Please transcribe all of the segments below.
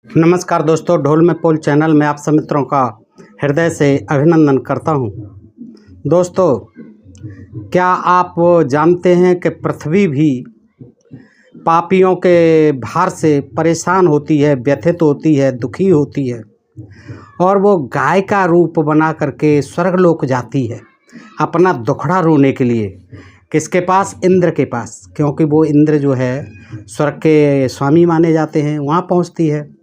नमस्कार दोस्तों, ढोल में पोल चैनल में आप सब मित्रों का हृदय से अभिनंदन करता हूं। दोस्तों, क्या आप जानते हैं कि पृथ्वी भी पापियों के भार से परेशान होती है, व्यथित होती है, दुखी होती है और वो गाय का रूप बना करके स्वर्गलोक जाती है अपना दुखड़ा रोने के लिए। किसके पास? इंद्र के पास, क्योंकि वो इंद्र जो है स्वर्ग के स्वामी माने जाते हैं। वहाँ पहुँचती है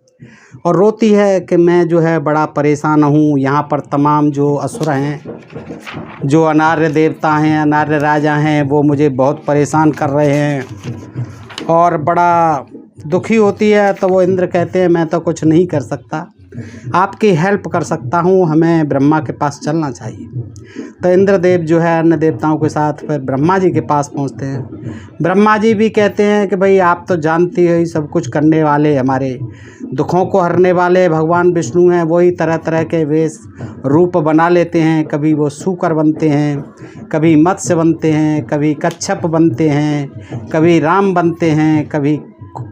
और रोती है कि मैं जो है बड़ा परेशान हूँ। यहाँ पर तमाम जो असुर हैं, जो अनार्य देवता हैं, अनार्य राजा हैं, वो मुझे बहुत परेशान कर रहे हैं और बड़ा दुखी होती है। तो वो इंद्र कहते हैं मैं तो कुछ नहीं कर सकता, आपकी हेल्प कर सकता हूँ, हमें ब्रह्मा के पास चलना चाहिए। तो इंद्रदेव जो है अन्य देवताओं के साथ फिर ब्रह्मा जी के पास पहुँचते हैं। ब्रह्मा जी भी कहते हैं कि भाई आप तो जानती हो, सब कुछ करने वाले, हमारे दुखों को हरने वाले भगवान विष्णु हैं। वही तरह तरह के वेश रूप बना लेते हैं। कभी वो सूकर बनते हैं, कभी मत्स्य बनते हैं, कभी कच्छप बनते हैं, कभी राम बनते हैं, कभी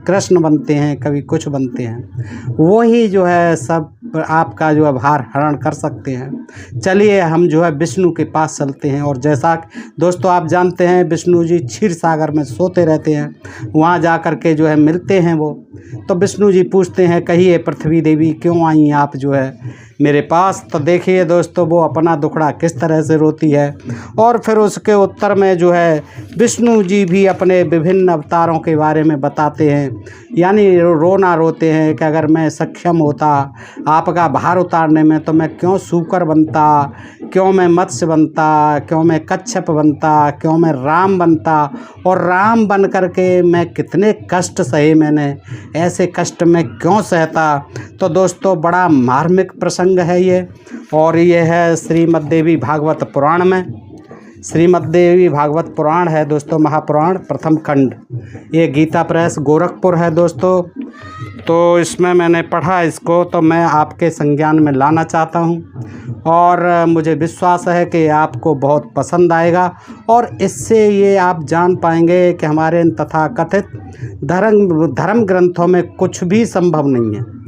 कृष्ण बनते हैं, कभी कुछ बनते हैं। वही जो है सब आपका जो है भार हरण कर सकते हैं। चलिए हम जो है विष्णु के पास चलते हैं। और जैसा दोस्तों आप जानते हैं, विष्णु जी क्षीर सागर में सोते रहते हैं। वहाँ जा कर के जो है मिलते हैं वो। तो विष्णु जी पूछते हैं, कहिए पृथ्वी देवी क्यों आई आप जो है मेरे पास? तो देखिए दोस्तों, वो अपना दुखड़ा किस तरह से रोती है। और फिर उसके उत्तर में जो है विष्णु जी भी अपने विभिन्न अवतारों के बारे में बताते हैं। यानी रोना रोते हैं कि अगर मैं सक्षम होता आपका भार उतारने में तो मैं क्यों सूकर बनता, क्यों मैं मत्स्य बनता, क्यों मैं कच्छप बनता, क्यों मैं राम बनता। और राम बन करके मैं कितने कष्ट सहे, मैंने ऐसे कष्ट में क्यों सहता। तो दोस्तों बड़ा मार्मिक प्रसंग है ये। और ये है श्रीमद् देवी भागवत पुराण में। श्रीमद् देवी भागवत पुराण है दोस्तों, महापुराण प्रथम खंड। ये गीता प्रेस गोरखपुर है दोस्तों। तो इसमें मैंने पढ़ा इसको, तो मैं आपके संज्ञान में लाना चाहता हूँ और मुझे विश्वास है कि आपको बहुत पसंद आएगा। और इससे ये आप जान पाएंगे कि हमारे इन तथाकथित धर्म ग्रंथों में कुछ भी संभव नहीं है।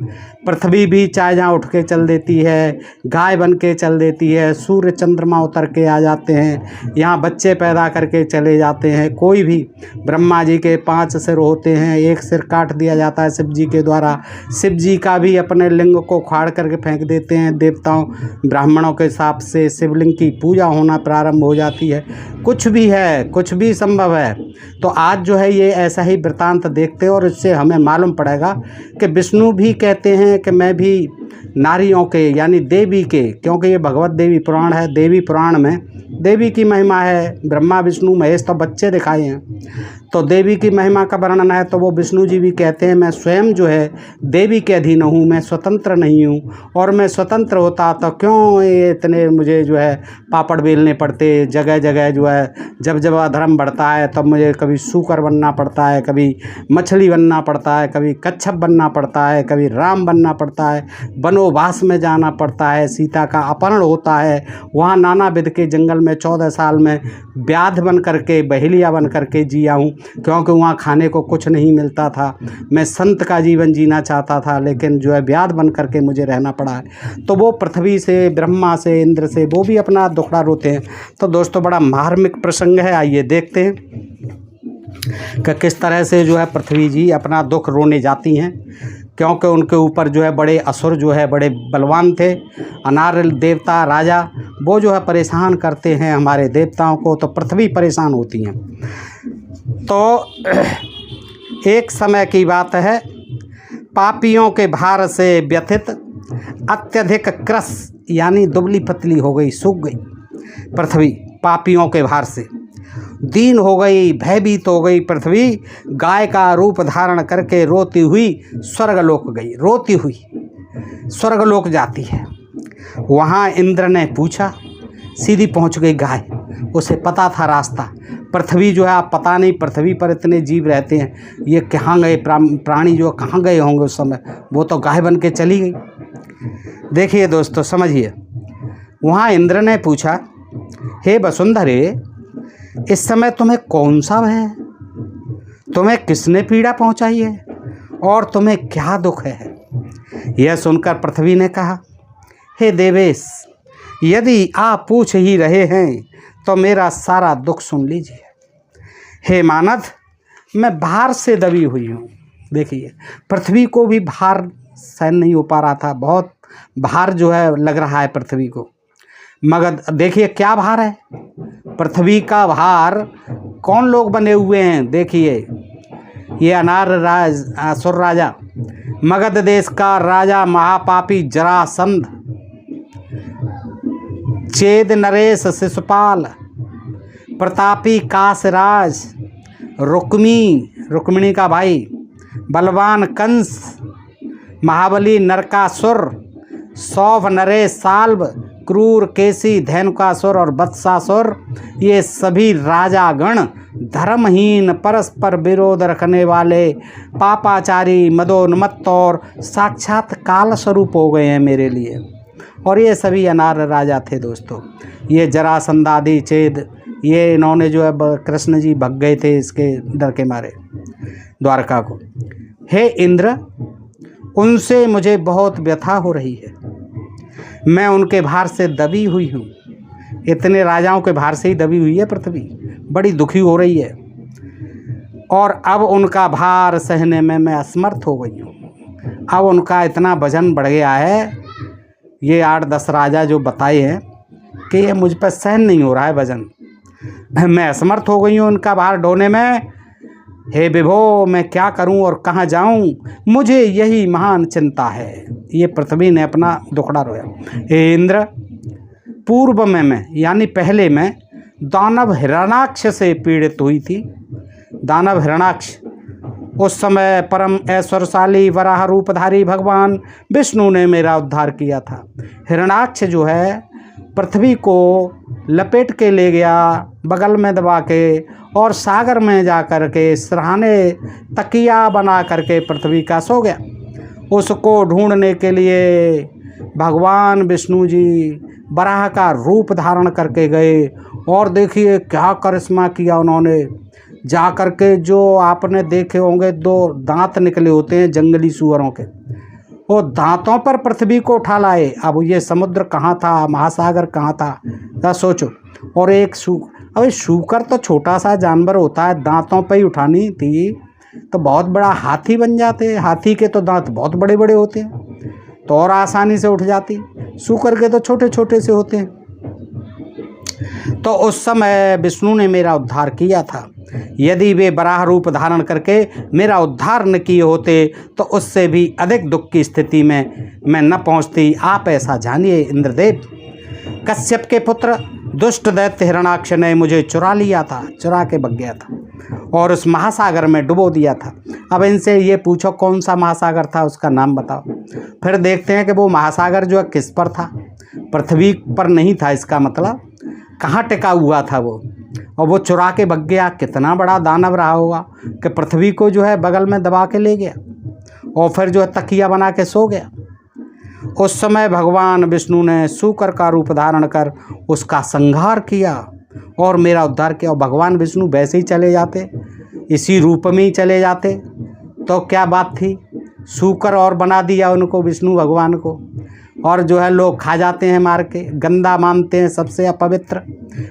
पृथ्वी भी चाहे जहाँ उठ के चल देती है, गाय बन के चल देती है, सूर्य चंद्रमा उतर के आ जाते हैं, यहाँ बच्चे पैदा करके चले जाते हैं। कोई भी, ब्रह्मा जी के 5 सिर होते हैं, एक सिर काट दिया जाता है शिव जी के द्वारा। शिव जी का भी अपने लिंग को उखाड़ करके फेंक देते हैं। देवताओं ब्राह्मणों के हिसाब से शिवलिंग की पूजा होना प्रारंभ हो जाती है। कुछ भी है, कुछ भी संभव है। तो आज जो है ये ऐसा ही वृतांत देखते हैं और इससे हमें मालूम पड़ेगा कि विष्णु भी कहते हैं कि मैं भी नारियों के यानी देवी के, क्योंकि ये भगवत देवी पुराण है। देवी पुराण में देवी की महिमा है। ब्रह्मा विष्णु महेश तो बच्चे दिखाए हैं, तो देवी की महिमा का वर्णन है। तो वो विष्णु जी भी कहते हैं मैं स्वयं जो है देवी के अधीन हूँ, मैं स्वतंत्र नहीं हूँ। और मैं स्वतंत्र होता तो क्यों ये इतने मुझे जो है पापड़ बेलने पड़ते जगह जगह। जो है जब जब अधर्म बढ़ता है तब मुझे कभी सूकर बनना पड़ता है, कभी मछली बनना पड़ता है, कभी कच्छप बनना पड़ता है, कभी राम बनना पड़ता है, वनवास में जाना पड़ता है, सीता का अपहरण होता है, वहाँ नाना विध के जंगल में 14 साल में व्याध बन करके, बहेलिया बन करके जिया हूँ, क्योंकि वहाँ खाने को कुछ नहीं मिलता था। मैं संत का जीवन जीना चाहता था, लेकिन जो है व्याध बन करके मुझे रहना पड़ा है। तो वो पृथ्वी से, ब्रह्मा से, इंद्र से वो भी अपना दुखड़ा रोते हैं। तो दोस्तों बड़ा मार्मिक प्रसंग है, आइए देखते हैं कि किस तरह से जो है पृथ्वी जी अपना दुख रोने जाती हैं। क्योंकि उनके ऊपर जो है बड़े असुर जो है बड़े बलवान थे, अनार्य देवता राजा, वो जो है परेशान करते हैं हमारे देवताओं को। तो पृथ्वी परेशान होती हैं। तो एक समय की बात है, पापियों के भार से व्यथित, अत्यधिक क्रस यानी दुबली पतली हो गई, सूख गई पृथ्वी पापियों के भार से, दीन हो गई, भयभीत हो गई पृथ्वी। गाय का रूप धारण करके रोती हुई स्वर्गलोक गई, रोती हुई स्वर्गलोक जाती है। वहाँ इंद्र ने पूछा, सीधी पहुँच गई गाय, उसे पता था रास्ता। पृथ्वी जो है आप पता नहीं पृथ्वी पर इतने जीव रहते हैं, ये कहाँ गए प्राणी जो कहाँ गए होंगे उस समय, वो तो गाय बन के चली गई। देखिए दोस्तों समझिए, वहाँ इंद्र ने पूछा, हे वसुंधरे, इस समय तुम्हें कौन सा भय है? तुम्हें किसने पीड़ा पहुंचाई है और तुम्हें क्या दुख है? यह सुनकर पृथ्वी ने कहा, हे देवेश, यदि आप पूछ ही रहे हैं तो मेरा सारा दुख सुन लीजिए। हे मानद, मैं भार से दबी हुई हूँ। देखिए, पृथ्वी को भी भार सहन नहीं हो पा रहा था, बहुत भार जो है लग रहा है पृथ्वी को। मगर देखिए क्या भार है, पृथ्वी का भार कौन लोग बने हुए हैं। देखिए, ये अनार राज असुर राजा, मगध देश का राजा महापापी जरासंध, चेद नरेश शिशुपाल, प्रतापी कासराज, रुक्मिणी का भाई, बलवान कंस, महाबली नरकासुर, सौभ नरेश साल्व, क्रूर केसी धैनुकासुर और वत्सासुर, ये सभी राजागण धर्महीन, परस्पर विरोध रखने वाले, पापाचारी, मदोन्मत्त और साक्षात काल स्वरूप हो गए हैं मेरे लिए। और ये सभी अनार राजा थे दोस्तों। ये जरासंधादि चेद, ये इन्होंने जो है कृष्ण जी भग गए थे इसके डर के मारे द्वारका को। हे इंद्र, उनसे मुझे बहुत व्यथा हो रही है, मैं उनके भार से दबी हुई हूँ। इतने राजाओं के भार से ही दबी हुई है पृथ्वी, बड़ी दुखी हो रही है। और अब उनका भार सहने में मैं असमर्थ हो गई हूँ। अब उनका इतना वजन बढ़ गया है, ये 8-10 राजा जो बताए हैं कि ये मुझ पर सहन नहीं हो रहा है वजन, मैं असमर्थ हो गई हूँ उनका भार ढोने में। हे विभो, मैं क्या करूं और कहां जाऊं, मुझे यही महान चिंता है। ये पृथ्वी ने अपना दुखड़ा रोया। हे इंद्र, पूर्व में मैं यानी पहले मैं दानव हिरणाक्ष से पीड़ित हुई थी। दानव हिरणाक्ष, उस समय परम ऐश्वर्यशाली वराह रूपधारी भगवान विष्णु ने मेरा उद्धार किया था। हिरणाक्ष जो है पृथ्वी को लपेट के ले गया बगल में दबा के, और सागर में जा कर के सिरहाने तकिया बना करके पृथ्वी का सो गया। उसको ढूंढने के लिए भगवान विष्णु जी वराह का रूप धारण करके गए, और देखिए क्या करिश्मा किया उन्होंने। जा कर के जो आपने देखे होंगे 2 दांत निकले होते हैं जंगली सूअरों के, वो दांतों पर पृथ्वी को उठा लाए। अब ये समुद्र कहाँ था, महासागर कहाँ था, तो सोचो। और एक अब शूकर तो छोटा सा जानवर होता है, दांतों पे ही उठानी थी तो बहुत बड़ा हाथी बन जाते। हाथी के तो दांत बहुत बड़े बड़े होते हैं तो और आसानी से उठ जाती, शूकर के तो छोटे छोटे से होते हैं। तो उस समय विष्णु ने मेरा उद्धार किया था। यदि वे बराह रूप धारण करके मेरा उद्धार न किए होते तो उससे भी अधिक दुख की स्थिति में मैं न पहुंचती। आप ऐसा जानिए इंद्रदेव। कश्यप के पुत्र दुष्ट दैत्य हिरणाक्ष ने मुझे चुरा लिया था, चुरा के भग गया था और उस महासागर में डुबो दिया था। अब इनसे ये पूछो कौन सा महासागर था, उसका नाम बताओ। फिर देखते हैं कि वो महासागर जो है किस पर था, पृथ्वी पर नहीं था। इसका मतलब कहाँ टिका हुआ था वो, और वो चुरा के भग गया। कितना बड़ा दानव रहा होगा कि पृथ्वी को जो है बगल में दबा के ले गया और फिर जो है तकिया बना के सो गया। उस समय भगवान विष्णु ने शूकर का रूप धारण कर उसका संहार किया और मेरा उद्धार किया। और भगवान विष्णु वैसे ही चले जाते, इसी रूप में ही चले जाते तो क्या बात थी। शूकर और बना दिया उनको, विष्णु भगवान को, और जो है लोग खा जाते हैं मार के, गंदा मानते हैं, सबसे अपवित्र,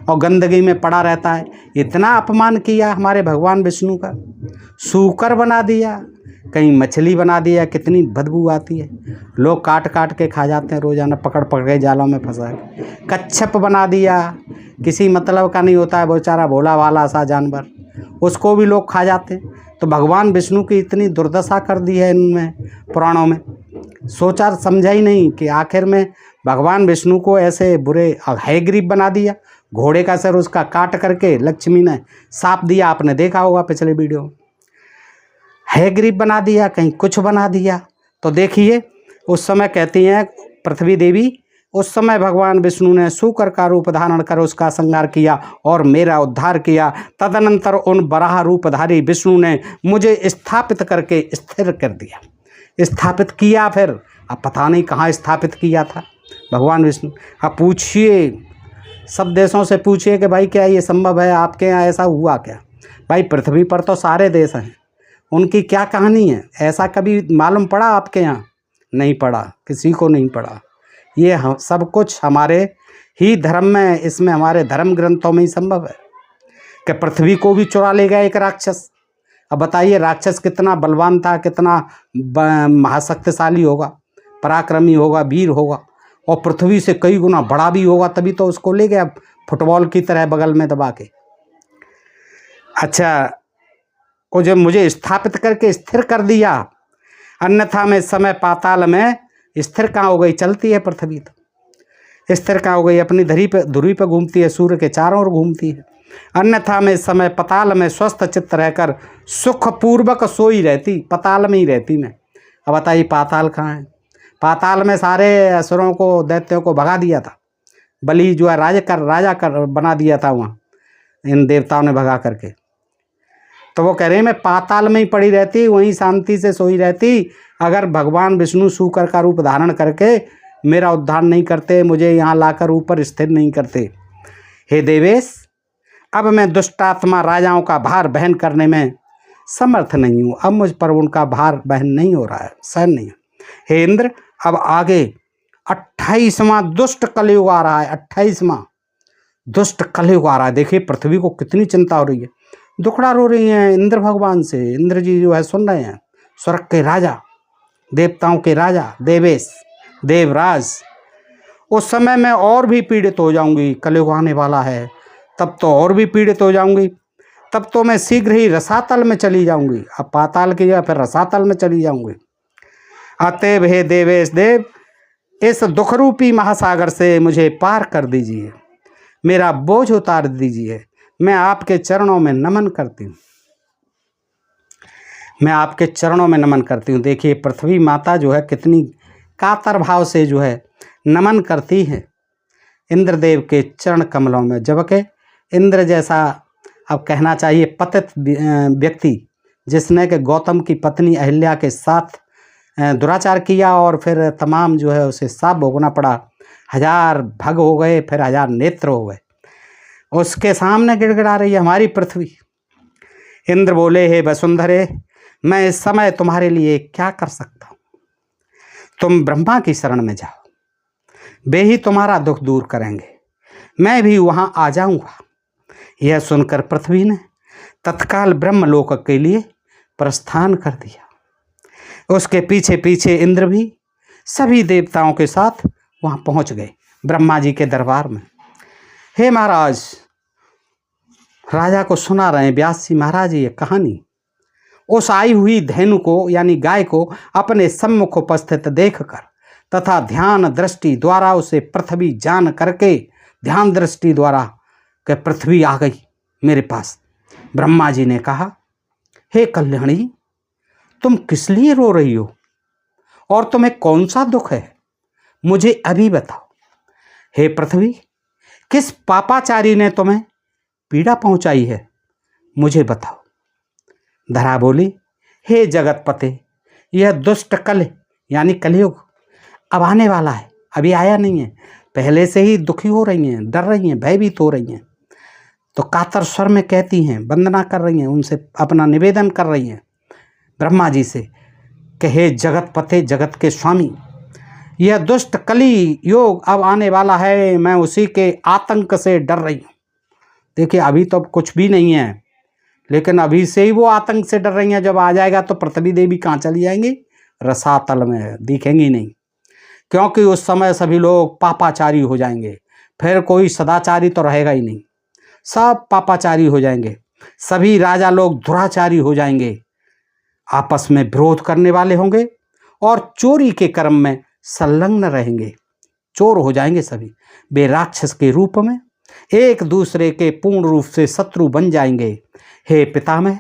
और गंदगी में पड़ा रहता है। इतना अपमान किया हमारे भगवान विष्णु का, शूकर बना दिया, कहीं मछली बना दिया, कितनी बदबू आती है। लोग काट काट के खा जाते हैं रोज़ाना, पकड़ पकड़ के जालों में फंसा के। कच्छप बना दिया, किसी मतलब का नहीं होता है, बेचारा भोला वाला सा जानवर, उसको भी लोग खा जाते हैं। तो भगवान विष्णु की इतनी दुर्दशा कर दी है इनमें पुराणों में, सोचा समझा ही नहीं कि आखिर में भगवान विष्णु को ऐसे बुरे हयग्रीव बना दिया। घोड़े का सर उसका काट करके लक्ष्मी ने साप दिया, आपने देखा होगा पिछले वीडियो में। हयग्रीव बना दिया, कहीं कुछ बना दिया। तो देखिए उस समय कहती हैं पृथ्वी देवी, उस समय भगवान विष्णु ने शूकर का रूप धारण कर उसका संहार किया और मेरा उद्धार किया। तदनंतर उन बराह रूपधारी विष्णु ने मुझे स्थापित करके स्थिर कर दिया, स्थापित किया। फिर अब पता नहीं कहाँ स्थापित किया था भगवान विष्णु। अब पूछिए, सब देशों से पूछिए कि भाई क्या ये संभव है, आपके यहाँ ऐसा हुआ क्या। भाई पृथ्वी पर तो सारे देश हैं, उनकी क्या कहानी है, ऐसा कभी मालूम पड़ा आपके यहाँ नहीं पड़ा, किसी को नहीं पड़ा। ये हम सब कुछ हमारे ही धर्म में, इसमें हमारे धर्म ग्रंथों में ही संभव है कि पृथ्वी को भी चुरा ले गया एक राक्षस। अब बताइए राक्षस कितना बलवान था, कितना महाशक्तिशाली होगा, पराक्रमी होगा, वीर होगा, और पृथ्वी से कई गुना बड़ा भी होगा, तभी तो उसको ले गया फुटबॉल की तरह बगल में दबा के। अच्छा, वो जब मुझे स्थापित करके स्थिर कर दिया, अन्यथा मैं समय पाताल में स्थिर कहाँ हो गई, चलती है पृथ्वी तो स्थिर कहाँ हो गई, अपनी धुरी पे घूमती है, सूर्य के चारों ओर घूमती है। अन्यथा में समय पताल में स्वस्थ चित्त रहकर सुखपूर्वक सोई रहती, पताल में ही रहती मैं। अब बताइए पाताल कहाँ है? पाताल में सारे असुरों को, दैत्यों को भगा दिया था, बलि जो है राजा कर बना दिया था वहाँ, इन देवताओं ने भगा करके। तो वो कह रहे हैं मैं पाताल में ही पड़ी रहती, वहीं शांति से सोई रहती, अगर भगवान विष्णु शूकर का रूप धारण करके मेरा उद्धार नहीं करते, मुझे यहाँ लाकर ऊपर स्थिर नहीं करते। हे देवेश, अब मैं दुष्टात्मा राजाओं का भार बहन करने में समर्थ नहीं हूँ, अब मुझ पर उनका भार बहन नहीं हो रहा है, सहन नहीं। हे इंद्र, अब आगे 28वां दुष्ट कलयुग आ रहा है, 28वां दुष्ट कलयुग आ रहा है। देखिए पृथ्वी को कितनी चिंता हो रही है, दुखड़ा रो रही हैं इंद्र भगवान से। इंद्र जी जो है सुन रहे हैं, स्वर्ग के राजा, देवताओं के राजा, देवेश, देवराज। उस समय मैं और भी पीड़ित हो जाऊंगी, कलयुग आने वाला है, तब तो और भी पीड़ित हो जाऊंगी, तब तो मैं शीघ्र ही रसातल में चली जाऊंगी। अब पाताल की जगह फिर रसातल में चली जाऊंगी। अतएव हे देवेश देव, इस दुखरूपी महासागर से मुझे पार कर दीजिए, मेरा बोझ उतार दीजिए। मैं आपके चरणों में नमन करती हूँ, मैं आपके चरणों में नमन करती हूँ। देखिए पृथ्वी माता जो है कितनी कातर भाव से जो है नमन करती है इंद्रदेव के चरण कमलों में। जबकि इंद्र जैसा, अब कहना चाहिए पतित व्यक्ति, जिसने कि गौतम की पत्नी अहिल्या के साथ दुराचार किया और फिर तमाम जो है उसे साप भोगना पड़ा, 1000 भग हो गए, फिर 1000 नेत्र हो गए, उसके सामने गिड़गिड़ा रही है हमारी पृथ्वी। इंद्र बोले, हे वसुंधरे, मैं इस समय तुम्हारे लिए क्या कर सकता हूँ? तुम ब्रह्मा की शरण में जाओ, वे ही तुम्हारा दुख दूर करेंगे, मैं भी वहाँ आ जाऊँगा। यह सुनकर पृथ्वी ने तत्काल ब्रह्मलोक के लिए प्रस्थान कर दिया। उसके पीछे पीछे इंद्र भी सभी देवताओं के साथ वहाँ पहुँच गए ब्रह्मा जी के दरबार में। हे महाराज, राजा को सुना रहे हैं व्यास जी महाराज ये कहानी। उस आई हुई धेनु को यानी गाय को अपने सम्मुख उपस्थित देखकर तथा ध्यान दृष्टि द्वारा उसे पृथ्वी जान करके, ध्यान दृष्टि द्वारा कि पृथ्वी आ गई मेरे पास, ब्रह्मा जी ने कहा, हे कल्याणी, तुम किस लिए रो रही हो और तुम्हें कौन सा दुख है, मुझे अभी बताओ। हे पृथ्वी, किस पापाचारी ने तुम्हें पीड़ा पहुंचाई है, मुझे बताओ। धरा बोली, हे जगतपते, यह दुष्ट कल यानी कलयुग अब आने वाला है, अभी आया नहीं है, पहले से ही दुखी हो रही हैं, डर रही हैं, भयभीत हो रही हैं। तो कातर स्वर में कहती हैं, वंदना कर रही हैं, उनसे अपना निवेदन कर रही हैं ब्रह्मा जी से कि हे जगतपते, जगत के स्वामी, यह दुष्ट कली योग अब आने वाला है, मैं उसी के आतंक से डर रही हूँ। देखिए अभी तो कुछ भी नहीं है, लेकिन अभी से ही वो आतंक से डर रही हैं। जब आ जाएगा तो पृथ्वी देवी कहाँ चली जाएंगी? रसातल में, दिखेंगी नहीं, क्योंकि उस समय सभी लोग पापाचारी हो जाएंगे, फिर कोई सदाचारी तो रहेगा ही नहीं, सब पापाचारी हो जाएंगे, सभी राजा लोग दुराचारी हो जाएंगे, आपस में विरोध करने वाले होंगे और चोरी के कर्म में संलग्न रहेंगे, चोर हो जाएंगे सभी, वे राक्षस के रूप में एक दूसरे के पूर्ण रूप से शत्रु बन जाएंगे। हे पितामह,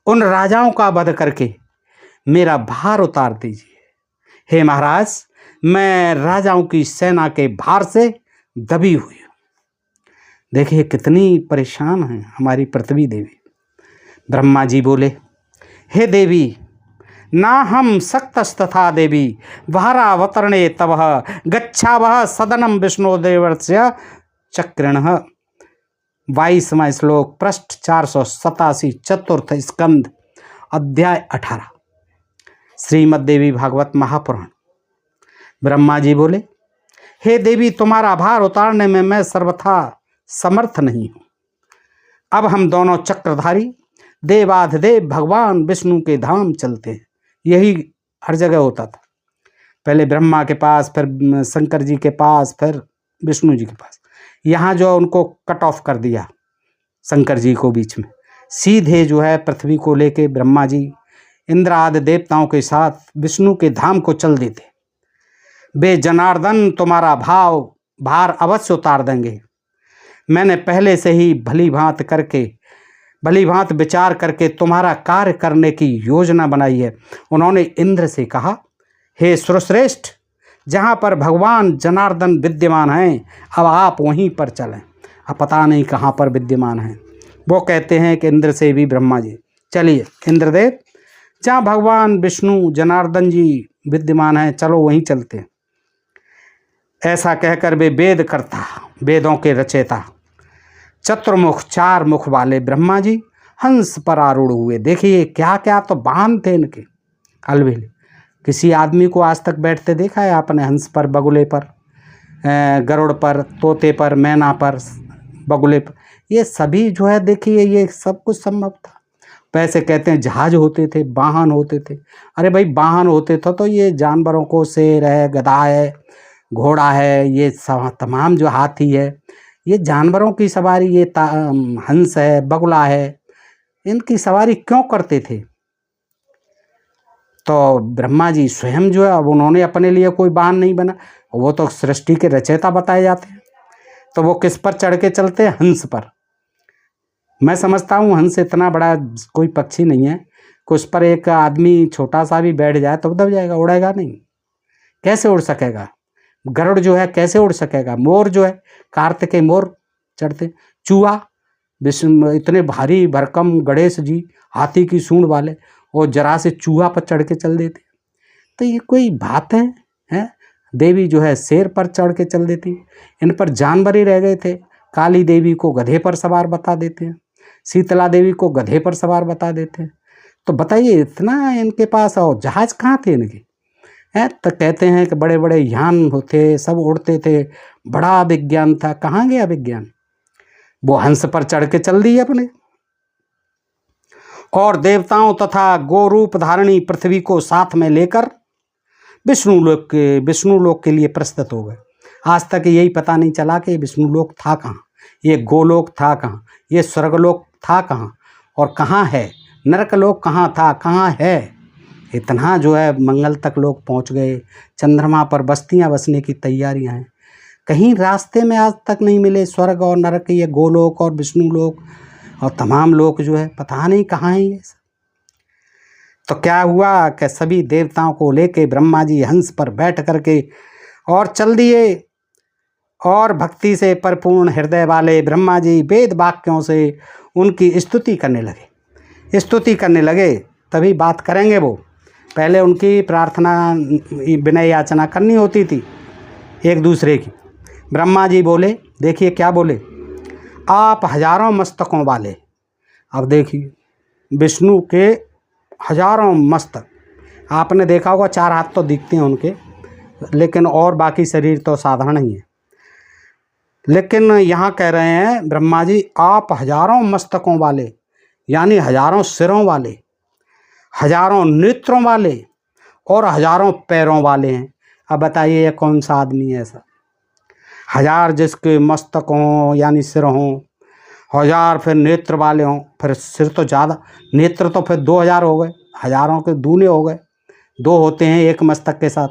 उन राजाओं का वध करके मेरा भार उतार दीजिए। हे महाराज, मैं राजाओं की सेना के भार से दबी हुई हूँ। देखिए कितनी परेशान है हमारी पृथ्वी देवी। ब्रह्मा जी बोले, हे देवी, ना हम सक्तस्तथा देवी भारावतरणे तवः गच्छावः सदनम विष्णुदेवस्य चक्रिणः। 22वां श्लोक, पृष्ठ 487, चतुर्थ स्कंद, अध्याय 18, श्रीमद्देवी भागवत महापुराण। ब्रह्मा जी बोले, हे देवी, तुम्हारा भार उतारने में मैं सर्वथा समर्थ नहीं हूँ। अब हम दोनों चक्रधारी देवाधिदेव भगवान विष्णु के धाम चलते हैं। यही हर जगह होता था, पहले ब्रह्मा के पास, फिर शंकर जी के पास, फिर विष्णु जी के पास। यहाँ जो उनको कट ऑफ कर दिया शंकर जी को, बीच में सीधे जो है पृथ्वी को लेके ब्रह्मा जी इंद्र आदि देवताओं के साथ विष्णु के धाम को चल देते। बे जनार्दन, तुम्हारा भार अवश्य उतार देंगे। मैंने पहले से ही भली भांत विचार करके तुम्हारा कार्य करने की योजना बनाई है। उन्होंने इंद्र से कहा, हे सुरश्रेष्ठ, जहाँ पर भगवान जनार्दन विद्यमान हैं, अब आप वहीं पर चलें। अब पता नहीं कहाँ पर विद्यमान हैं। वो कहते हैं कि इंद्र से भी ब्रह्मा जी, चलिए इंद्रदेव, जहाँ भगवान विष्णु जनार्दन जी विद्यमान हैं, चलो वहीं चलते हैं। ऐसा कहकर वे वेदकर्ता, वेदों के रचयिता, चतुर्मुख, 4 मुख वाले ब्रह्मा जी हंस पर आरूढ़ हुए। देखिए क्या क्या तो वाहन थे इनके अलबेले। किसी आदमी को आज तक बैठते देखा है आपने? हंस पर, बगुले पर, गरुड़ पर, तोते पर, मैना पर, बगुले पर, ये सभी जो है देखिए ये सब कुछ संभव था। पैसे कहते हैं जहाज होते थे, वाहन होते थे। अरे भाई, वाहन होते थे तो ये जानवरों को, शेर है, गधा है, घोड़ा है, ये सब तमाम जो हाथी है, ये जानवरों की सवारी, ये हंस है, बगुला है, इनकी सवारी क्यों करते थे? तो ब्रह्मा जी स्वयं जो है, अब उन्होंने अपने लिए कोई वाहन नहीं बना, वो तो सृष्टि के रचयिता बताए जाते हैं। तो वो किस पर चढ़ के चलते हैं? हंस पर। मैं समझता हूँ हंस इतना बड़ा कोई पक्षी नहीं है कि उस पर एक आदमी छोटा सा भी बैठ जाए तो दब जाएगा, उड़ेगा नहीं। कैसे उड़ सकेगा? गरुड़ जो है कैसे उड़ सकेगा? मोर जो है, कार्तिकेय मोर चढ़ते। चूहा, विष्णु इतने भारी भरकम गणेश जी हाथी की सूंड वाले, और जरा से चूहा पर चढ़ के चल देते। तो ये कोई बात है? देवी जो है शेर पर चढ़ के चल देती। इन पर जानवर ही रह गए थे। काली देवी को गधे पर सवार बता देते हैं, शीतला देवी को गधे पर सवार बता देते हैं। तो बताइए इतना इनके पास, और जहाज कहाँ थे इनके? तो कहते हैं कि बड़े बड़े यान होते, सब उड़ते थे, बड़ा विज्ञान था। कहाँ गया विज्ञान? वो हंस पर चढ़ के चल दी अपने, और देवताओं तथा गोरूप धारणी पृथ्वी को साथ में लेकर विष्णु लोक के लिए प्रस्तुत हो गए। आज तक यही पता नहीं चला कि विष्णु लोक था कहाँ, ये गोलोक था कहाँ, ये स्वर्गलोक था कहाँ, और कहाँ है नरकलोक, कहाँ था, कहाँ है। इतना जो है मंगल तक लोग पहुँच गए, चंद्रमा पर बस्तियाँ बसने की तैयारियाँ हैं। कहीं रास्ते में आज तक नहीं मिले स्वर्ग और नरक, ये गोलोक और विष्णु लोक और तमाम लोक जो है पता नहीं कहाँ है ये सब। तो क्या हुआ कि सभी देवताओं को लेके ब्रह्मा जी हंस पर बैठ करके और चल दिए, और भक्ति से परिपूर्ण हृदय वाले ब्रह्मा जी वेद वाक्यों से उनकी स्तुति करने लगे। तभी बात करेंगे वो। पहले उनकी प्रार्थना, विनय याचना करनी होती थी एक दूसरे की। ब्रह्मा जी बोले, देखिए क्या बोले, आप हजारों मस्तकों वाले। अब देखिए विष्णु के हजारों मस्तक, आपने देखा होगा 4 हाथ तो दिखते हैं उनके, लेकिन और बाकी शरीर तो साधारण ही है। लेकिन यहाँ कह रहे हैं ब्रह्मा जी, आप हजारों मस्तकों वाले, यानी हजारों सिरों वाले, हजारों नेत्रों वाले और हजारों पैरों वाले हैं। अब बताइए ये कौन सा आदमी है ऐसा? 1000 जिसके मस्तक हों यानी सिर हों, 1000 फिर नेत्र वाले हों, फिर सिर तो ज़्यादा, नेत्र तो फिर 2000 हो गए, हजारों के दूने हो गए, 2 होते हैं एक मस्तक के साथ।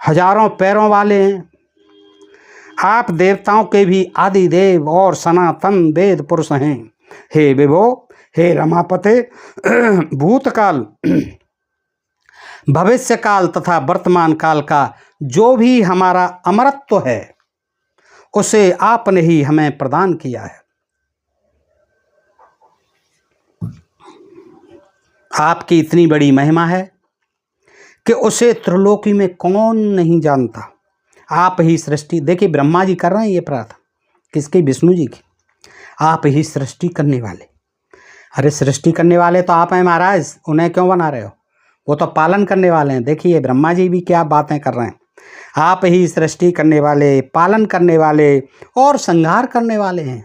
हजारों पैरों वाले हैं। आप देवताओं के भी आदि देव और सनातन वेद पुरुष हैं। हे विभो, हे रमापते, भूतकाल, भविष्य काल तथा वर्तमान काल का जो भी हमारा अमरत्व है उसे आपने ही हमें प्रदान किया है। आपकी इतनी बड़ी महिमा है कि उसे त्रिलोकी में कौन नहीं जानता। आप ही सृष्टि, देखिए ब्रह्मा जी कर रहे हैं ये प्रार्थना, किसकी? विष्णु जी की। आप ही सृष्टि करने वाले। अरे सृष्टि करने वाले तो आप हैं महाराज, उन्हें क्यों बना रहे हो? वो तो पालन करने वाले हैं। देखिए ब्रह्मा जी भी क्या बातें कर रहे हैं। आप ही सृष्टि करने वाले, पालन करने वाले और संहार करने वाले हैं।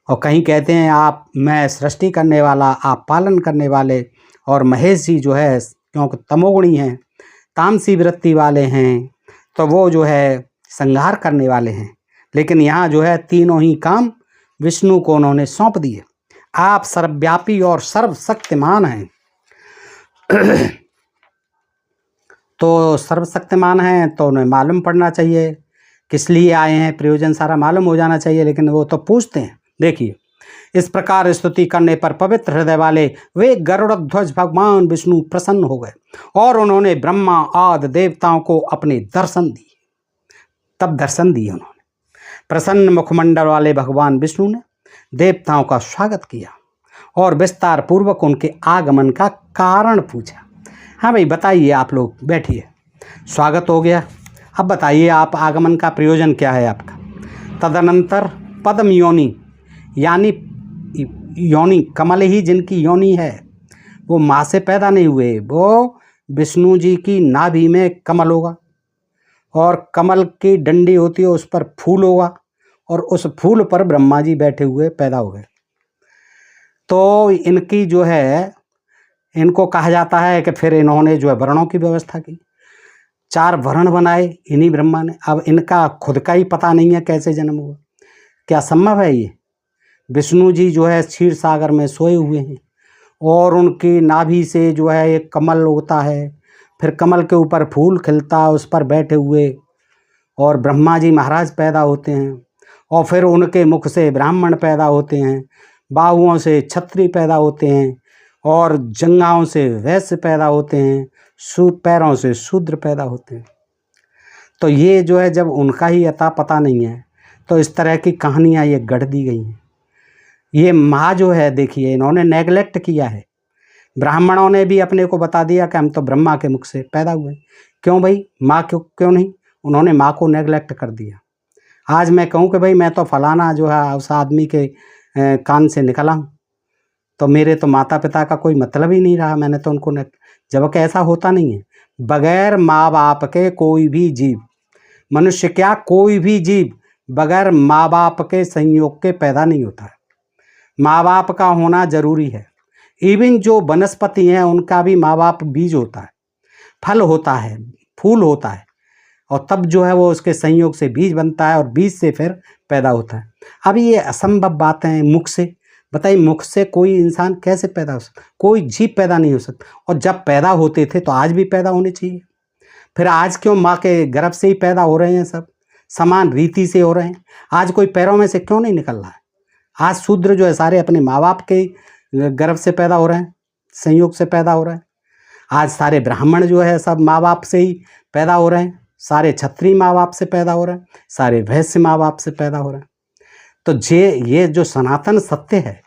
और कहीं कहते हैं आप, मैं सृष्टि करने वाला, आप पालन करने वाले, और महेश जी जो है क्योंकि तमोगुणी हैं, तामसी वृत्ति वाले हैं, तो वो जो है संहार करने वाले हैं। लेकिन यहाँ जो है तीनों ही काम विष्णु को उन्होंने सौंप दिए। आप सर्वव्यापी और सर्वशक्तिमान हैं। तो सर्वशक्तिमान हैं तो उन्हें मालूम पड़ना चाहिए किस लिए आए हैं, प्रयोजन सारा मालूम हो जाना चाहिए, लेकिन वो तो पूछते हैं। देखिए, इस प्रकार स्तुति करने पर पवित्र हृदय वाले वे गरुड़ध्वज भगवान विष्णु प्रसन्न हो गए और उन्होंने ब्रह्मा आदि देवताओं को अपने दर्शन दिए। तब दर्शन दिए उन्होंने। प्रसन्न मुखमंडल वाले भगवान विष्णु ने देवताओं का स्वागत किया और विस्तार पूर्वक उनके आगमन का कारण पूछा। हाँ भाई, बताइए, आप लोग बैठिए, स्वागत हो गया, अब बताइए आप आगमन का प्रयोजन क्या है आपका। तदनंतर पद्म योनि, यानी योनि कमल ही जिनकी योनि है, वो माँ से पैदा नहीं हुए, वो विष्णु जी की नाभि में कमल होगा और कमल की डंडी होती है, उस पर फूल होगा और उस फूल पर ब्रह्मा जी बैठे हुए पैदा हुए। तो इनकी जो है, इनको कहा जाता है कि फिर इन्होंने जो है वर्णों की व्यवस्था की, 4 वर्ण बनाए इन्हीं ब्रह्मा ने। अब इनका खुद का ही पता नहीं है कैसे जन्म हुआ, क्या संभव है ये? विष्णु जी जो है क्षीर सागर में सोए हुए हैं और उनकी नाभि से जो है एक कमल उगता है, फिर कमल के ऊपर फूल खिलता है, उस पर बैठे हुए और ब्रह्मा जी महाराज पैदा होते हैं और फिर उनके मुख से ब्राह्मण पैदा होते हैं, बाहुओं से क्षत्रिय पैदा होते हैं और जंघाओं से वैश्य पैदा होते हैं, पैरों से शूद्र पैदा होते हैं। तो ये जो है, जब उनका ही अता पता नहीं है तो इस तरह की कहानियाँ ये गढ़ दी गई हैं। ये माँ जो है, देखिए, इन्होंने नेगलेक्ट किया है। ब्राह्मणों ने भी अपने को बता दिया कि हम तो ब्रह्मा के मुख से पैदा हुए। क्यों भाई, माँ क्यों नहीं? उन्होंने माँ को नेगलेक्ट कर दिया। आज मैं कहूँ कि भाई मैं तो फलाना जो है उस आदमी के कान से निकला हूँ, तो मेरे तो माता पिता का कोई मतलब ही नहीं रहा, मैंने तो उनको जबकि ऐसा होता नहीं है। बगैर माँ बाप के कोई भी जीव, मनुष्य क्या, कोई भी जीव बगैर माँ बाप के संयोग के पैदा नहीं होता है। माँ बाप का होना जरूरी है। इवन जो वनस्पति हैं उनका भी माँ बाप बीज होता है, फल होता है, फूल होता है, और तब जो है वो उसके संयोग से बीज बनता है और बीज से फिर पैदा होता है। अब ये असंभव बातें हैं। मुख से बताइए, मुख से कोई इंसान कैसे पैदा हो सकता? कोई जीव पैदा नहीं हो सकता। और जब पैदा होते थे तो आज भी पैदा होने चाहिए। फिर आज क्यों माँ के गर्भ से ही पैदा हो रहे हैं, सब समान रीति से हो रहे हैं? आज कोई पैरों में से क्यों नहीं निकल रहा है? आज शूद्र जो है सारे अपने माँ बाप के गर्भ से पैदा हो रहे हैं, संयोग से पैदा हो रहे हैं। आज सारे ब्राह्मण जो है सब माँ बाप से ही पैदा हो रहे हैं, सारे क्षत्रिय माँ बाप से पैदा हो रहे हैं, सारे वैश्य माँ बाप से पैदा हो रहे हैं। तो ये जो सनातन सत्य है,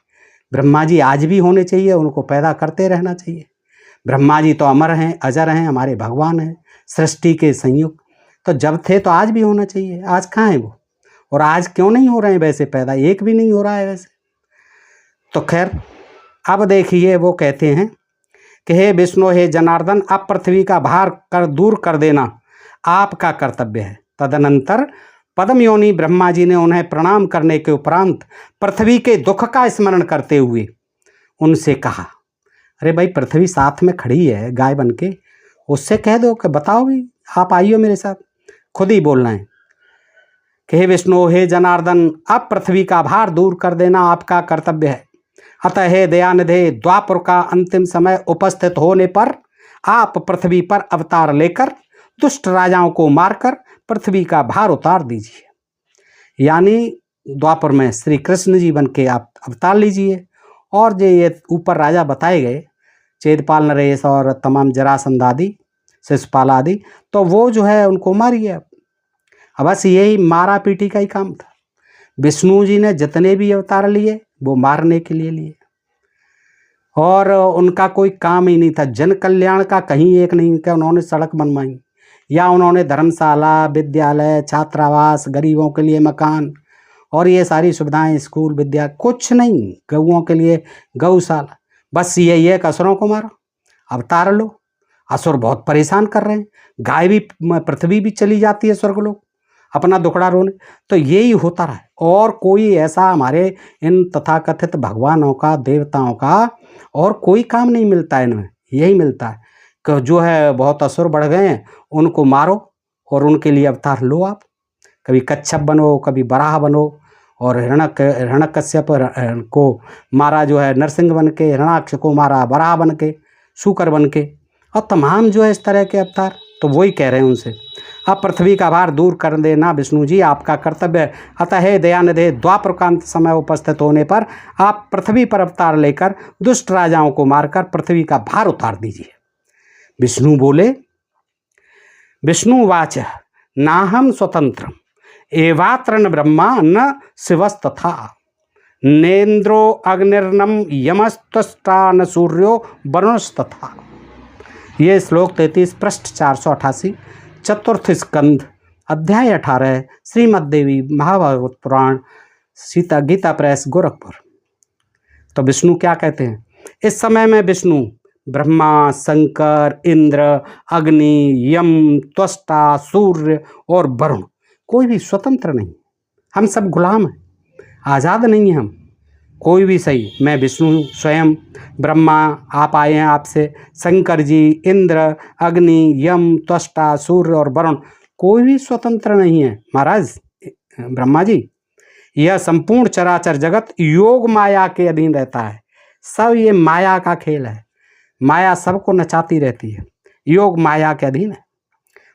ब्रह्मा जी आज भी होने चाहिए, उनको पैदा करते रहना चाहिए। ब्रह्मा जी तो अमर हैं, अजर हैं, हमारे भगवान हैं, सृष्टि के संयोग। तो जब थे तो आज भी होना चाहिए। आज कहाँ है वो? और आज क्यों नहीं हो रहे हैं वैसे पैदा? एक भी नहीं हो रहा है वैसे। तो खैर, अब देखिए वो कहते हैं कि हे विष्णु, हे जनार्दन, अब पृथ्वी का भार दूर कर देना आपका कर्तव्य है। तदनंतर पद्मयोनि ब्रह्मा जी ने उन्हें प्रणाम करने के उपरांत पृथ्वी के दुख का स्मरण करते हुए उनसे कहा, अरे भाई, पृथ्वी साथ में खड़ी है गाय बन के, उससे कह दो कि बताओ भी, आप आइयो मेरे साथ, खुद ही बोलना है कि हे विष्णु, हे जनार्दन, अब पृथ्वी का भार दूर कर देना आपका कर्तव्य है। अतः हे दयानिधे, द्वापर का अंतिम समय उपस्थित होने पर आप पृथ्वी पर अवतार लेकर दुष्ट राजाओं को मारकर पृथ्वी का भार उतार दीजिए। यानी द्वापर में श्री कृष्ण जी बन के आप अवतार लीजिए और जो ये ऊपर राजा बताए गए, चेदपाल, नरेश और तमाम जरासंध आदि, शिशुपाल आदि, तो वो जो है उनको मारिए आप। अब बस यही मारा पीटी का ही काम था। विष्णु जी ने जितने भी अवतार लिए वो मारने के लिए लिए, और उनका कोई काम ही नहीं था जन कल्याण का, कहीं एक नहीं कि उन्होंने सड़क बनवाई या उन्होंने धर्मशाला, विद्यालय, छात्रावास, गरीबों के लिए मकान और ये सारी सुविधाएं, स्कूल, विद्या, कुछ नहीं। गऊओं के लिए गौशाला, बस यही है, कसरों को मारो, अवतार लो, असुर बहुत परेशान कर रहे हैं, गाय भी पृथ्वी भी चली जाती है स्वर्गलोक अपना दुखड़ा रोने। तो यही होता रहा है, और कोई ऐसा हमारे इन तथाकथित भगवानों का, देवताओं का और कोई काम नहीं मिलता है इनमें। यही मिलता है कि जो है बहुत असुर बढ़ गए हैं, उनको मारो और उनके लिए अवतार लो आप। कभी कच्छप बनो, कभी बराह बनो, और हिरण्यकश्यप को मारा जो है नरसिंह बन के, हिरण्याक्ष को मारा बराह बन के, शूकर बन के, और तमाम जो है इस तरह के अवतार। तो वही कह रहे हैं उनसे, अब पृथ्वी का भार दूर कर देना विष्णु जी आपका कर्तव्य है। अतः हे दयानिधे, द्वापर का अंत समय उपस्थित होने पर आप पृथ्वी पर अवतार लेकर दुष्ट राजाओं को मारकर पृथ्वी का भार उतार दीजिए। विष्णु बोले, विष्णुवाच नाहम स्वतंत्र एवात्र ब्रह्मा न शिवस्तथा नेन्द्रो अग्निर्नम यमस्त्वष्टा न सूर्यो वरुणस्तथा। ये श्लोक 33 पृष्ठ 488, चतुर्थ स्कंध, अध्याय 18, श्रीमद् देवी महाभागवत पुराण, सीता गीता प्रेस, गोरखपुर। तो विष्णु क्या कहते हैं, इस समय में विष्णु ब्रह्मा, शंकर, इंद्र, अग्नि, यम, त्वष्टा, सूर्य और वरुण कोई भी स्वतंत्र नहीं। हम सब गुलाम हैं, आज़ाद नहीं हैं हम, कोई भी सही। मैं विष्णु स्वयं, ब्रह्मा आप आए हैं आपसे, शंकर जी, इंद्र, अग्नि, यम, त्वष्टा, सूर्य और वरुण कोई भी स्वतंत्र नहीं है महाराज ब्रह्मा जी। यह संपूर्ण चराचर जगत योग माया के अधीन रहता है। सब ये माया का खेल है, माया सबको नचाती रहती है, योग माया के अधीन है।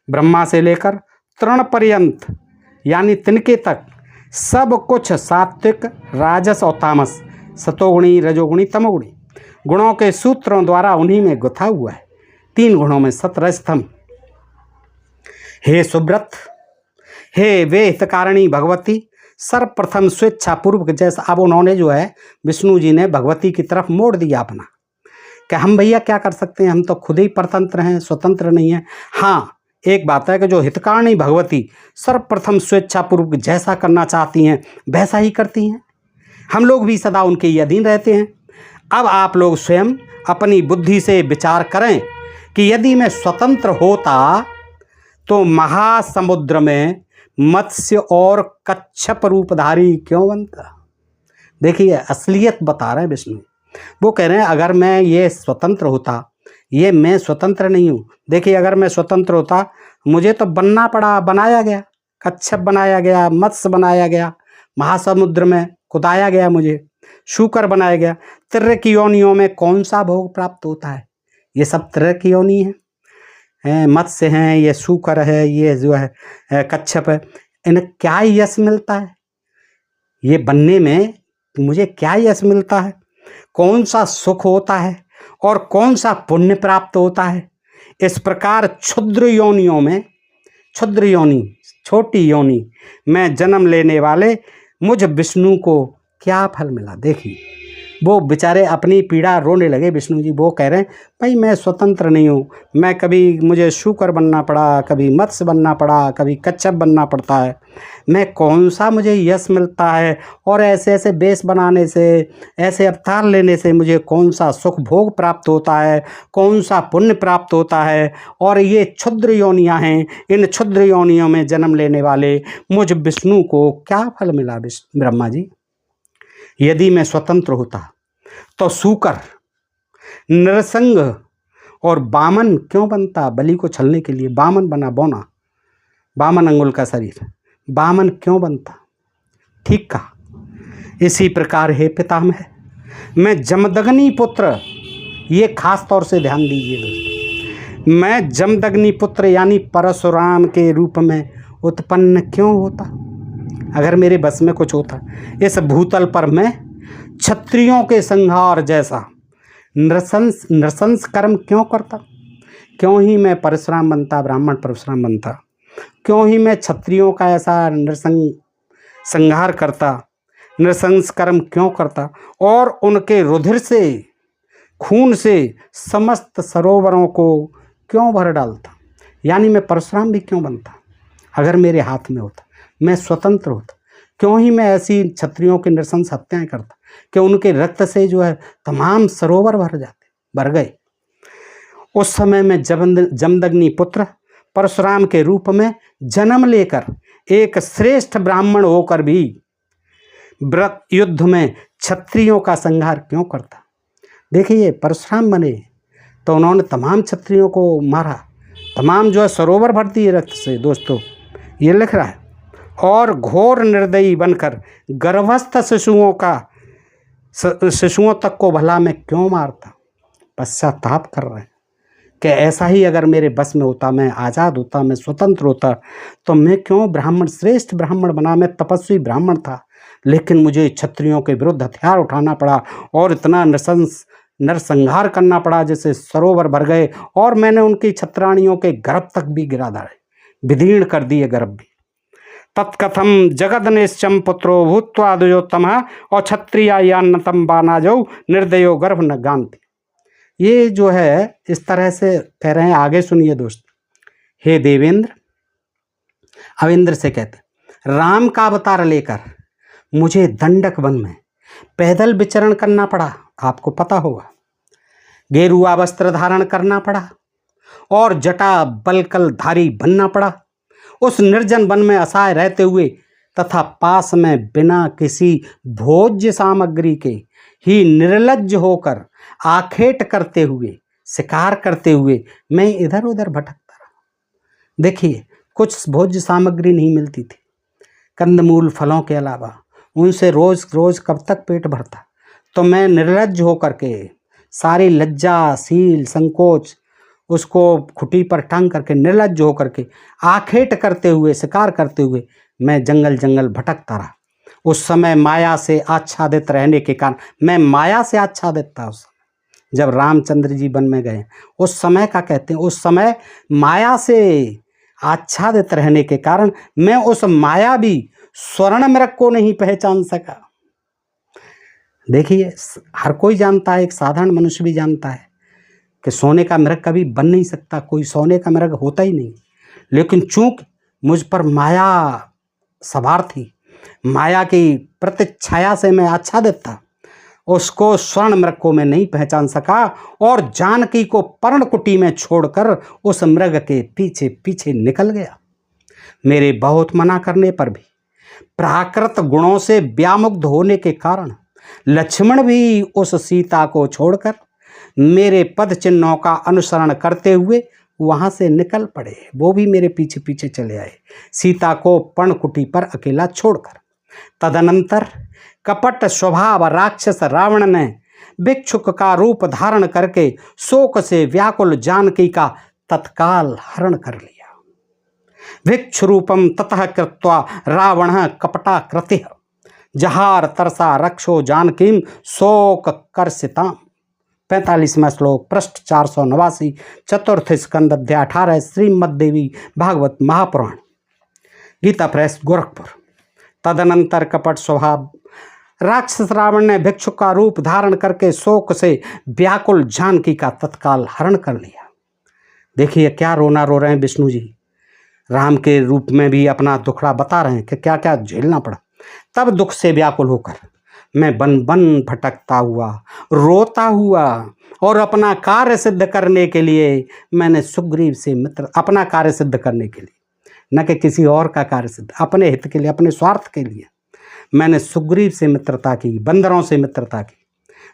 ब्रह्मा से लेकर तृण पर्यंत यानी तिनके तक सब कुछ सात्विक, राजस और तामस, सतोगुणी, रजोगुणी, तमोगुणी गुणों के सूत्रों द्वारा उन्हीं में गुथा हुआ है। 3 गुणों में सतरजतम। हे सुब्रत, हे वे हितकारिणी भगवती, सर्वप्रथम स्वेच्छा पूर्वक, जैसा अब उन्होंने जो है विष्णु जी ने भगवती की तरफ मोड़ दिया अपना, कि हम भैया क्या कर सकते हैं, हम तो खुद ही परतंत्र हैं, स्वतंत्र नहीं हैं। हाँ, एक बात है कि जो हितकारिणी भगवती सर्वप्रथम स्वेच्छापूर्वक जैसा करना चाहती हैं वैसा ही करती हैं, हम लोग भी सदा उनके ही अधीन रहते हैं। अब आप लोग स्वयं अपनी बुद्धि से विचार करें कि यदि मैं स्वतंत्र होता तो महासमुद्र में मत्स्य और कच्छप रूपधारी क्यों बनता। देखिए असलियत बता रहे हैं विष्णु। वो कह रहे हैं अगर मैं ये स्वतंत्र होता, ये मैं स्वतंत्र नहीं हूँ। देखिए अगर मैं स्वतंत्र होता, मुझे तो बनना पड़ा, बनाया गया, कच्छप बनाया गया, मत्स्य बनाया गया, महासमुद्र में कुदाया गया, मुझे शूकर बनाया गया। तिर्र की योनियों में कौन सा भोग प्राप्त होता है, ये सब तिर्र की योनि है, मत्स्य हैं, ये शूकर है, ये जो है कच्छप है, इन्हें क्या यश मिलता है, ये बनने में मुझे क्या यश मिलता है, कौन सा सुख होता है और कौन सा पुण्य प्राप्त होता है। इस प्रकार क्षुद्र योनियों में, क्षुद्र योनि, छोटी योनि में जन्म लेने वाले मुझ विष्णु को क्या फल मिला। देखिए वो बेचारे अपनी पीड़ा रोने लगे विष्णु जी। वो कह रहे हैं भाई मैं स्वतंत्र नहीं हूँ, मैं कभी मुझे शूकर बनना पड़ा, कभी मत्स्य बनना पड़ा, कभी कच्छप बनना पड़ता है, मैं कौन सा मुझे यश मिलता है, और ऐसे ऐसे वेश बनाने से, ऐसे अवतार लेने से मुझे कौन सा सुख भोग प्राप्त होता है, कौन सा पुण्य प्राप्त होता है। और ये क्षुद्र योनियाँ हैं, इन क्षुद्र योनियों में जन्म लेने वाले मुझ विष्णु को क्या फल मिला ब्रह्मा जी। यदि मैं स्वतंत्र होता तो शूकर, नरसिंह और वामन क्यों बनता, बलि को छलने के लिए वामन बना, बौना, वामन अंगुल का शरीर, वामन क्यों बनता। ठीक कहा। इसी प्रकार हे पितामह, मैं जमदग्नि पुत्र, ये खास तौर से ध्यान दीजिए दोस्तों, मैं जमदग्नि पुत्र यानी परशुराम के रूप में उत्पन्न क्यों होता। अगर मेरे बस में कुछ होता, इस भूतल पर मैं क्षत्रियों के संहार जैसा नृशंस कर्म क्यों करता। क्यों ही मैं परशुराम बनता, ब्राह्मण परशुराम बनता, क्यों ही मैं क्षत्रियों का ऐसा संहार करता, नृशंस कर्म क्यों करता, और उनके रुधिर से, खून से समस्त सरोवरों को क्यों भर डालता। यानी मैं परशुराम भी क्यों बनता अगर मेरे हाथ में होता, मैं स्वतंत्र होता। क्यों ही मैं ऐसी क्षत्रियों की नृशंस हत्याएं करता कि उनके रक्त से जो है तमाम सरोवर भर गए। उस समय में जमदग्नि पुत्र परशुराम के रूप में जन्म लेकर एक श्रेष्ठ ब्राह्मण होकर भी व्रत युद्ध में क्षत्रियों का संहार क्यों करता। देखिए, परशुराम बने तो उन्होंने तमाम क्षत्रियों को मारा, तमाम जो है सरोवर भर दिए रक्त से। दोस्तों, ये लिख रहा है, और घोर निर्दयी बनकर गर्भस्थ शिशुओं तक को भला मैं क्यों मारता। पश्चाताप कर रहे हैं कि ऐसा ही अगर मेरे बस में होता, मैं आज़ाद होता, मैं स्वतंत्र होता, तो मैं क्यों ब्राह्मण, श्रेष्ठ ब्राह्मण बना। मैं तपस्वी ब्राह्मण था, लेकिन मुझे क्षत्रियों के विरुद्ध हथियार उठाना पड़ा और इतना नरसंहार करना पड़ा जैसे सरोवर भर गए, और मैंने उनकी छत्राणियों के गर्भ तक भी गिरा डाले, विदीर्ण कर दिए गर्भ भी। तत्कथम जगद निश्चम पुत्रो भूत्वा द्विजोत्तमः और क्षत्रिया यान्नतम बानाजौ निर्दयो गर्भ न गांति। ये जो है इस तरह से कह रहे हैं, आगे सुनिए दोस्त। हे देवेंद्र, अब इंद्र से कहते, राम का अवतार लेकर मुझे दंडक वन में पैदल विचरण करना पड़ा, आपको पता होगा। गेरुआ वस्त्र धारण करना पड़ा और जटा बलकलधारी बनना पड़ा। उस निर्जन वन में असहाय रहते हुए तथा पास में बिना किसी भोज्य सामग्री के ही निर्लज्ज होकर आखेट करते हुए, शिकार करते हुए मैं इधर उधर भटकता रहा। देखिए, कुछ भोज्य सामग्री नहीं मिलती थी, कंदमूल फलों के अलावा, उनसे रोज रोज कब तक पेट भरता। तो मैं निर्लज्ज होकर के सारी लज्जा, सील, संकोच उसको खुटी पर टांग करके, निर्लज्ज होकर के आखेट करते हुए, शिकार करते हुए मैं जंगल जंगल भटकता रहा। उस समय माया से आच्छादित रहने के कारण, मैं माया से आच्छादित था उस समय जब रामचंद्र जी वन में गए। उस समय का कहते हैं, उस समय माया से आच्छादित रहने के कारण मैं उस मायावी स्वर्ण मृग को नहीं पहचान सका। देखिए, हर कोई जानता है, एक साधारण मनुष्य भी जानता है कि सोने का मृग कभी बन नहीं सकता, कोई सोने का मृग होता ही नहीं। लेकिन चूंकि मुझ पर माया सवार थी, माया की प्रतिच्छाया से मैं आच्छादित था, उसको स्वर्ण मृग को मैं नहीं पहचान सका और जानकी को पर्णकुटी में छोड़कर उस मृग के पीछे पीछे निकल गया। मेरे बहुत मना करने पर भी, प्राकृत गुणों से व्यामुग्ध होने के कारण लक्ष्मण भी उस सीता को छोड़कर मेरे पद चिन्हों का अनुसरण करते हुए वहां से निकल पड़े। वो भी मेरे पीछे पीछे चले आए, सीता को पर्णकुटी पर अकेला छोड़कर। तदनंतर कपट स्वभाव राक्षस रावण ने भिक्षुक का रूप धारण करके शोक से व्याकुल जानकी का तत्काल हरण कर लिया। भिक्षुरूपम ततः कृत्वा रावण कपटाकृतिः जहार तरसा रक्षो जानकीम शोक कर्षिताम। 45वां श्लोक, पृष्ठ 489, चतुर्थ स्कंद, अध्याय 18, श्रीमद् देवी भागवत महापुराण, गीता प्रेस, गोरखपुर। तदनंतर कपट स्वभाव राक्षस रावण ने भिक्षुक का रूप धारण करके शोक से व्याकुल जानकी का तत्काल हरण कर लिया। देखिए, क्या रोना रो रहे हैं विष्णु जी, राम के रूप में भी अपना दुखड़ा बता रहे हैं कि क्या क्या झेलना पड़ा। तब दुख से व्याकुल होकर मैं बन बन भटकता हुआ, रोता हुआ, और अपना कार्य सिद्ध करने के लिए मैंने सुग्रीव से मित्र, अपना कार्य सिद्ध करने के लिए, न कि किसी और का कार्य सिद्ध, अपने हित के लिए, अपने स्वार्थ के लिए मैंने सुग्रीव से मित्रता की, बंदरों से मित्रता की।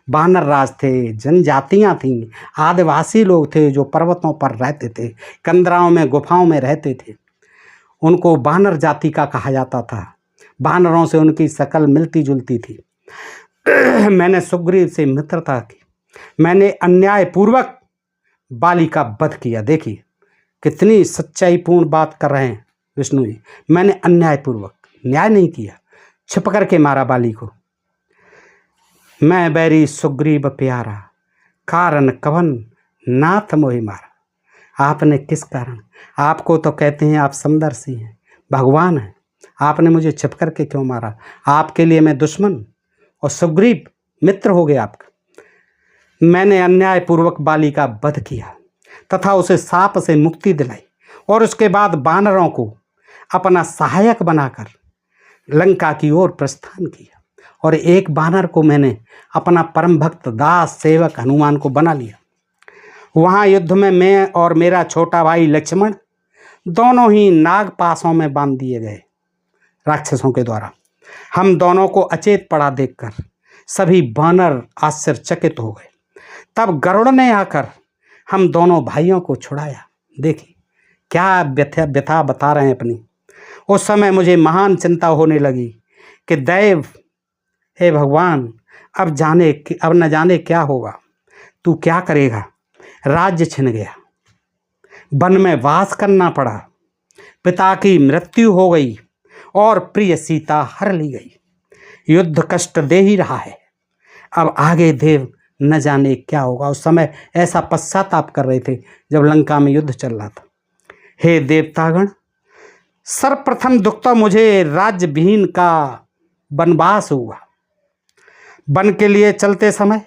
वानर राज थे, जनजातियाँ थीं, आदिवासी लोग थे जो पर्वतों पर रहते थे, कंदराओं में, गुफाओं में रहते थे, उनको वानर जाति का कहा जाता था। वानरों से उनकी शकल मिलती जुलती थी। मैंने सुग्रीव से मित्रता की, मैंने अन्यायपूर्वक बाली का वध किया। देखिए कितनी सच्चाईपूर्ण बात कर रहे हैं विष्णु जी। मैंने अन्यायपूर्वक, न्याय नहीं किया, छिप करके मारा बाली को। मैं बैरी सुग्रीव प्यारा, कारण कवन नाथ मोहि मारा। आपने किस कारण, आपको तो कहते हैं आप समदर्शी हैं, भगवान हैं, आपने मुझे छिप करके क्यों मारा। आपके लिए मैं दुश्मन और सुग्रीव मित्र हो गया आपका। मैंने अन्यायपूर्वक बाली का वध किया तथा उसे साप से मुक्ति दिलाई, और उसके बाद वानरों को अपना सहायक बनाकर लंका की ओर प्रस्थान किया, और एक वानर को मैंने अपना परम भक्त दास सेवक हनुमान को बना लिया। वहाँ युद्ध में मैं और मेरा छोटा भाई लक्ष्मण दोनों ही नागपाशों में बांध दिए गए राक्षसों के द्वारा। हम दोनों को अचेत पड़ा देखकर सभी वानर आश्चर्यचकित हो गए। तब गरुड़ ने आकर हम दोनों भाइयों को छुड़ाया। देखिए क्या व्यथा बता रहे हैं अपनी। उस समय मुझे महान चिंता होने लगी कि दैव, हे भगवान, अब न जाने क्या होगा, तू क्या करेगा। राज्य छिन गया, वन में वास करना पड़ा, पिता की मृत्यु हो गई और प्रिय सीता हर ली गई। युद्ध कष्ट दे ही रहा है, अब आगे देव न जाने क्या होगा। उस समय ऐसा पश्चाताप कर रहे थे जब लंका में युद्ध चल रहा था। हे देवतागण, सर्वप्रथम दुख तो मुझे राज्य विहीन का वनवास हुआ। वन के लिए चलते समय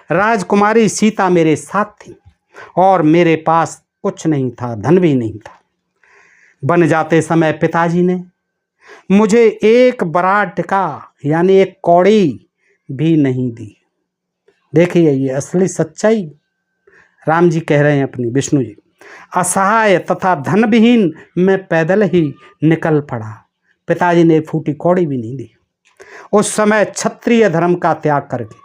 राजकुमारी सीता मेरे साथ थी और मेरे पास कुछ नहीं था, धन भी नहीं था। वन जाते समय पिताजी ने मुझे एक बराटिका यानी एक कौड़ी भी नहीं दी। देखिए ये असली सच्चाई राम जी कह रहे हैं अपनी, विष्णु जी। असहाय तथा धन विहीन मैं पैदल ही निकल पड़ा। पिताजी ने फूटी कौड़ी भी नहीं दी। उस समय क्षत्रिय धर्म का त्याग करके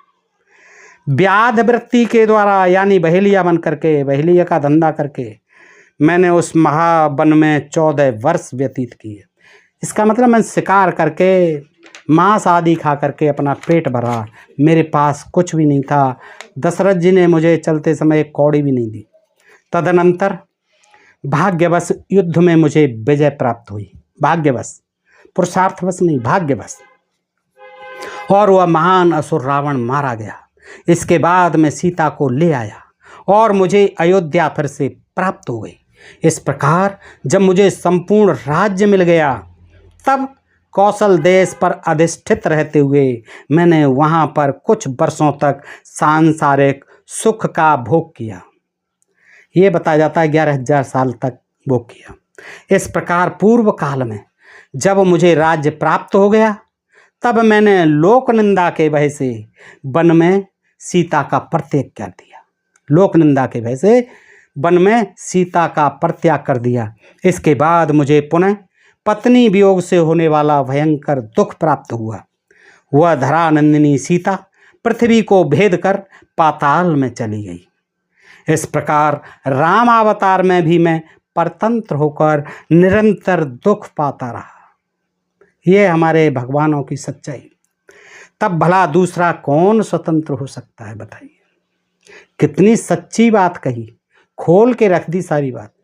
व्याध वृत्ति के द्वारा यानी बहेलिया बन करके, बहेलिया का धंधा करके मैंने उस महावन में 14 वर्ष व्यतीत किए। इसका मतलब मैं शिकार करके, मांस आदि खा करके अपना पेट भरा। मेरे पास कुछ भी नहीं था। दशरथ जी ने मुझे चलते समय एक कौड़ी भी नहीं दी। तदनंतर भाग्यवश युद्ध में मुझे विजय प्राप्त हुई। भाग्यवश, पुरुषार्थवश नहीं, भाग्यवश। और वह महान असुर रावण मारा गया। इसके बाद मैं सीता को ले आया और मुझे अयोध्या फिर से प्राप्त हो गई। इस प्रकार जब मुझे संपूर्ण राज्य मिल गया तब कौशल देश पर अधिष्ठित रहते हुए मैंने वहाँ पर कुछ वर्षों तक सांसारिक सुख का भोग किया। ये बताया जाता है 11,000 साल तक भोग किया। इस प्रकार पूर्व काल में जब मुझे राज्य प्राप्त हो गया तब मैंने लोक निंदा के भय से वन में सीता का परित्याग कर दिया। लोक निंदा के भय से वन में सीता का परित्याग कर दिया। इसके बाद मुझे पुनः पत्नी वियोग से होने वाला भयंकर दुख प्राप्त हुआ। वह धरानंदिनी सीता पृथ्वी को भेद कर पाताल में चली गई। इस प्रकार रामावतार में भी मैं परतंत्र होकर निरंतर दुख पाता रहा। ये हमारे भगवानों की सच्चाई। तब भला दूसरा कौन स्वतंत्र हो सकता है, बताइए। कितनी सच्ची बात कही, खोल के रख दी सारी बात।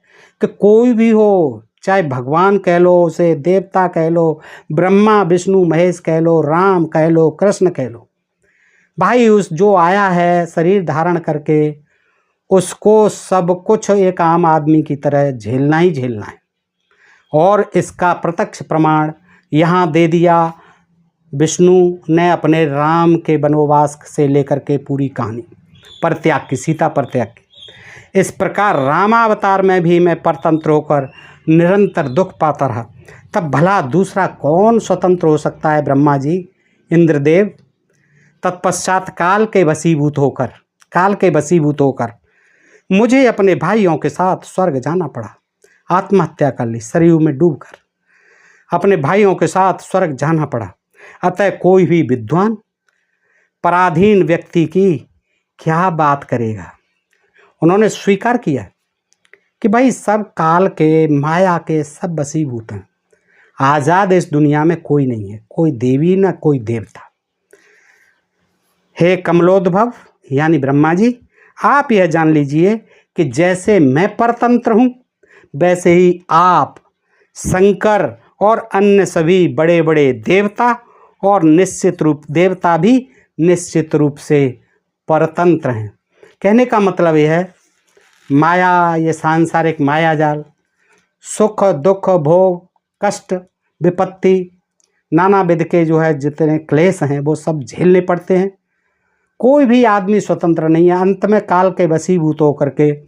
कि कोई भी हो, चाहे भगवान कह लो, उसे देवता कह लो, ब्रह्मा विष्णु महेश कह लो, राम कह लो, कृष्ण कह लो, भाई उस जो आया है शरीर धारण करके उसको सब कुछ एक आम आदमी की तरह झेलना ही झेलना है। और इसका प्रत्यक्ष प्रमाण यहाँ दे दिया विष्णु ने अपने राम के वनवास से लेकर के पूरी कहानी परित्याग की, सीता परित्याग की। इस प्रकार रामावतार में भी मैं परतंत्र होकर निरंतर दुख पाता रहा। तब भला दूसरा कौन स्वतंत्र हो सकता है, ब्रह्मा जी, इंद्रदेव। तत्पश्चात काल के वशीभूत होकर मुझे अपने भाइयों के साथ स्वर्ग जाना पड़ा। आत्महत्या कर ली, सरयू में डूबकर अपने भाइयों के साथ स्वर्ग जाना पड़ा। अतः कोई भी विद्वान पराधीन व्यक्ति की क्या बात करेगा। उन्होंने स्वीकार किया कि भाई सब काल के, माया के सब वशीभूत हैं। आज़ाद इस दुनिया में कोई नहीं है, कोई देवी ना कोई देवता। हे कमलोद्भव यानी ब्रह्मा जी, आप यह जान लीजिए कि जैसे मैं परतंत्र हूँ वैसे ही आप, शंकर और अन्य सभी बड़े बड़े देवता और देवता भी निश्चित रूप से परतंत्र हैं। कहने का मतलब यह है, माया, ये सांसारिक माया जाल, सुख दुख भोग कष्ट विपत्ति नाना विध के जो है जितने क्लेश हैं वो सब झेलने पड़ते हैं। कोई भी आदमी स्वतंत्र नहीं है। अंत में काल के वशीभूत होकर के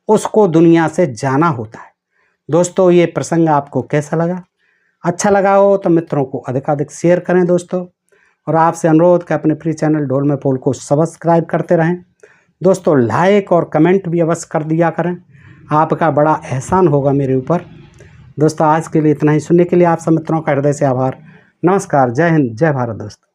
उसको दुनिया से जाना होता है। दोस्तों ये प्रसंग आपको कैसा लगा? अच्छा लगा हो तो मित्रों को अधिकाधिक शेयर करें दोस्तों। और आपसे अनुरोध कि अपने फ्री चैनल ढोल में पोल को सब्सक्राइब करते रहें। दोस्तों लाइक और कमेंट भी अवश्य कर दिया करें, आपका बड़ा एहसान होगा मेरे ऊपर। दोस्तों आज के लिए इतना ही। सुनने के लिए आप सब मित्रों का हृदय से आभार। नमस्कार, जय हिंद, जय भारत दोस्तों।